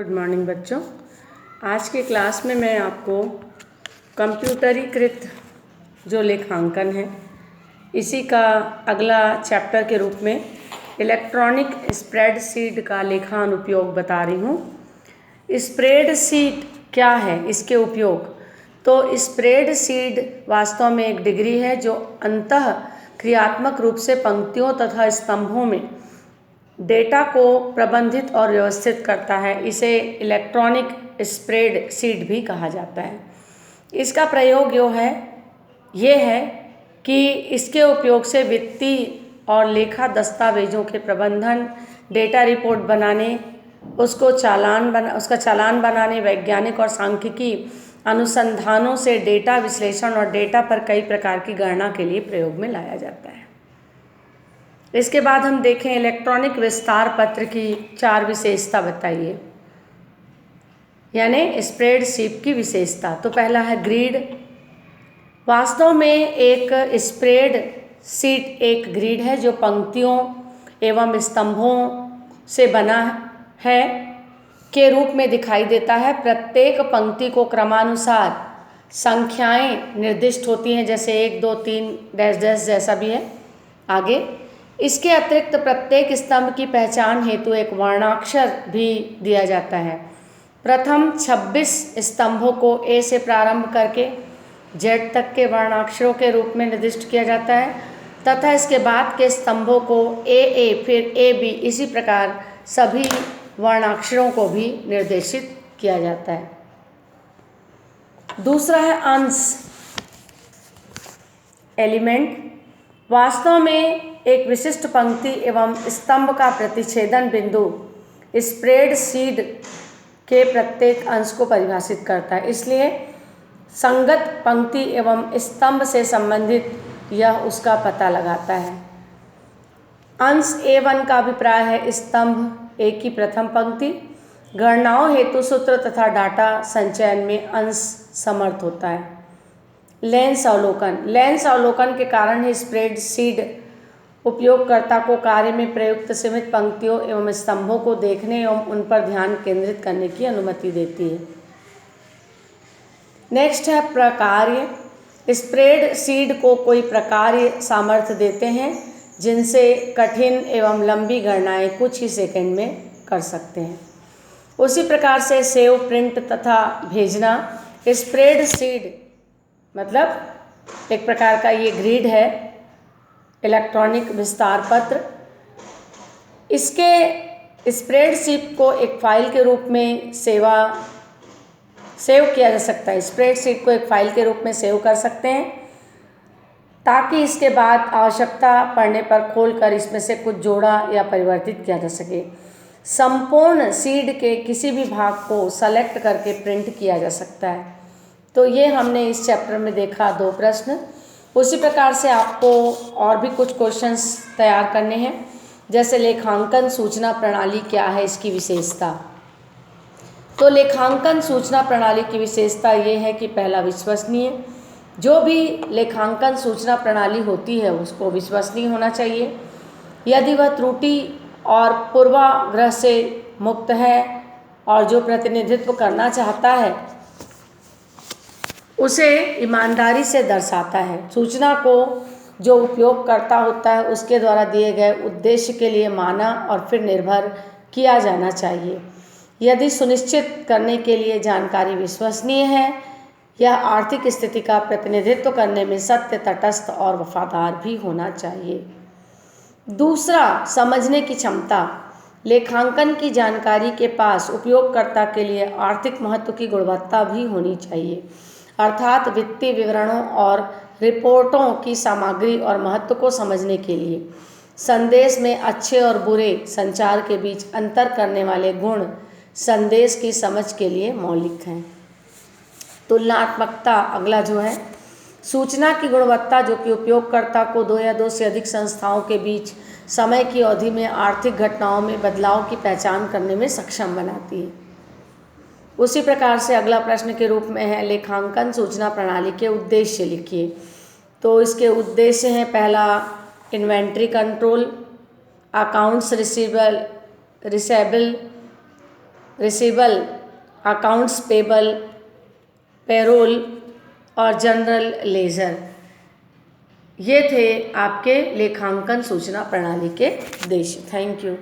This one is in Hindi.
गुड मॉर्निंग बच्चों। आज के क्लास में मैं आपको कंप्यूटरीकृत जो लेखांकन है इसी का अगला चैप्टर के रूप में इलेक्ट्रॉनिक स्प्रेडशीट का लेखानुपयोग बता रही हूँ। स्प्रेडशीट क्या है, इसके उपयोग। तो स्प्रेडशीट वास्तव में एक डिग्री है जो अंतः क्रियात्मक रूप से पंक्तियों तथा स्तंभों में डेटा को प्रबंधित और व्यवस्थित करता है। इसे इलेक्ट्रॉनिक स्प्रेडशीट भी कहा जाता है। इसका प्रयोग ये है कि इसके उपयोग से वित्तीय और लेखा दस्तावेजों के प्रबंधन, डेटा रिपोर्ट बनाने, उसका चालान बनाने, वैज्ञानिक और सांख्यिकी अनुसंधानों से डेटा विश्लेषण और डेटा पर कई प्रकार की गणना के लिए प्रयोग में लाया जाता है। इसके बाद हम देखें इलेक्ट्रॉनिक विस्तार पत्र की 4 विशेषता बताइए, यानी स्प्रेडशीट की विशेषता। तो पहला है ग्रिड। वास्तव में एक स्प्रेडशीट एक ग्रिड है जो पंक्तियों एवं स्तंभों से बना है के रूप में दिखाई देता है। प्रत्येक पंक्ति को क्रमानुसार संख्याएं निर्दिष्ट होती हैं, जैसे 1 2 3 डैश डैश जैसा भी है आगे। इसके अतिरिक्त प्रत्येक स्तंभ की पहचान हेतु एक वर्णाक्षर भी दिया जाता है। प्रथम 26 स्तंभों को ए से प्रारंभ करके जेड तक के वर्णाक्षरों के रूप में निर्दिष्ट किया जाता है तथा इसके बाद के स्तंभों को ए फिर ए बी, इसी प्रकार सभी वर्णाक्षरों को भी निर्देशित किया जाता है। दूसरा है अंश एलिमेंट। वास्तव में एक विशिष्ट पंक्ति एवं स्तंभ का प्रतिच्छेदन बिंदु स्प्रेडशीट के प्रत्येक अंश को परिभाषित करता है, इसलिए संगत पंक्ति एवं स्तंभ से संबंधित यह उसका पता लगाता है। अंश A1 का अभिप्राय है स्तंभ ए की प्रथम पंक्ति। गणनाओं हेतु सूत्र तथा डाटा संचयन में अंश समर्थ होता है। लेंस अवलोकन के कारण ही स्प्रेडशीट उपयोगकर्ता को कार्य में प्रयुक्त सीमित पंक्तियों एवं स्तंभों को देखने एवं उन पर ध्यान केंद्रित करने की अनुमति देती है। नेक्स्ट है प्रकार्य। स्प्रेडशीट को कोई प्रकार्य सामर्थ्य देते हैं जिनसे कठिन एवं लंबी गणनाएं कुछ ही सेकंड में कर सकते हैं। उसी प्रकार से सेव, प्रिंट तथा भेजना। स्प्रेडशीट मतलब एक प्रकार का ये ग्रिड है, इलेक्ट्रॉनिक विस्तार पत्र। इसके स्प्रेडशीट को एक फाइल के रूप में सेव किया जा सकता है। स्प्रेडशीट को एक फाइल के रूप में सेव कर सकते हैं ताकि इसके बाद आवश्यकता पड़ने पर खोलकर इसमें से कुछ जोड़ा या परिवर्तित किया जा सके। संपूर्ण शीट के किसी भी भाग को सेलेक्ट करके प्रिंट किया जा सकता है। तो ये हमने इस चैप्टर में देखा 2 प्रश्न। उसी प्रकार से आपको और भी कुछ क्वेश्चंस तैयार करने हैं, जैसे लेखांकन सूचना प्रणाली क्या है, इसकी विशेषता। तो लेखांकन सूचना प्रणाली की विशेषता ये है कि पहला विश्वसनीय। जो भी लेखांकन सूचना प्रणाली होती है उसको विश्वसनीय होना चाहिए। यदि वह त्रुटि और पूर्वाग्रह से मुक्त है और जो प्रतिनिधित्व करना चाहता है उसे ईमानदारी से दर्शाता है। सूचना को जो उपयोगकर्ता होता है उसके द्वारा दिए गए उद्देश्य के लिए माना और फिर निर्भर किया जाना चाहिए। यदि सुनिश्चित करने के लिए जानकारी विश्वसनीय है, यह आर्थिक स्थिति का प्रतिनिधित्व करने में सत्य, तटस्थ और वफादार भी होना चाहिए। दूसरा, समझने की क्षमता। लेखांकन की जानकारी के पास उपयोगकर्ता के लिए आर्थिक महत्व की गुणवत्ता भी होनी चाहिए, अर्थात वित्तीय विवरणों और रिपोर्टों की सामग्री और महत्व को समझने के लिए संदेश में अच्छे और बुरे संचार के बीच अंतर करने वाले गुण संदेश की समझ के लिए मौलिक हैं। तुलनात्मकता अगला जो है। सूचना की गुणवत्ता जो कि उपयोगकर्ता को 2 या 2 से अधिक संस्थाओं के बीच समय की अवधि में आर्थिक घटनाओं में बदलाव की पहचान करने में सक्षम बनाती है। उसी प्रकार से अगला प्रश्न के रूप में है लेखांकन सूचना प्रणाली के उद्देश्य लिखिए। तो इसके उद्देश्य हैं, पहला inventory control, accounts receivable receivable, accounts payable, payroll और जनरल लेजर। ये थे आपके लेखांकन सूचना प्रणाली के उद्देश्य। Thank you.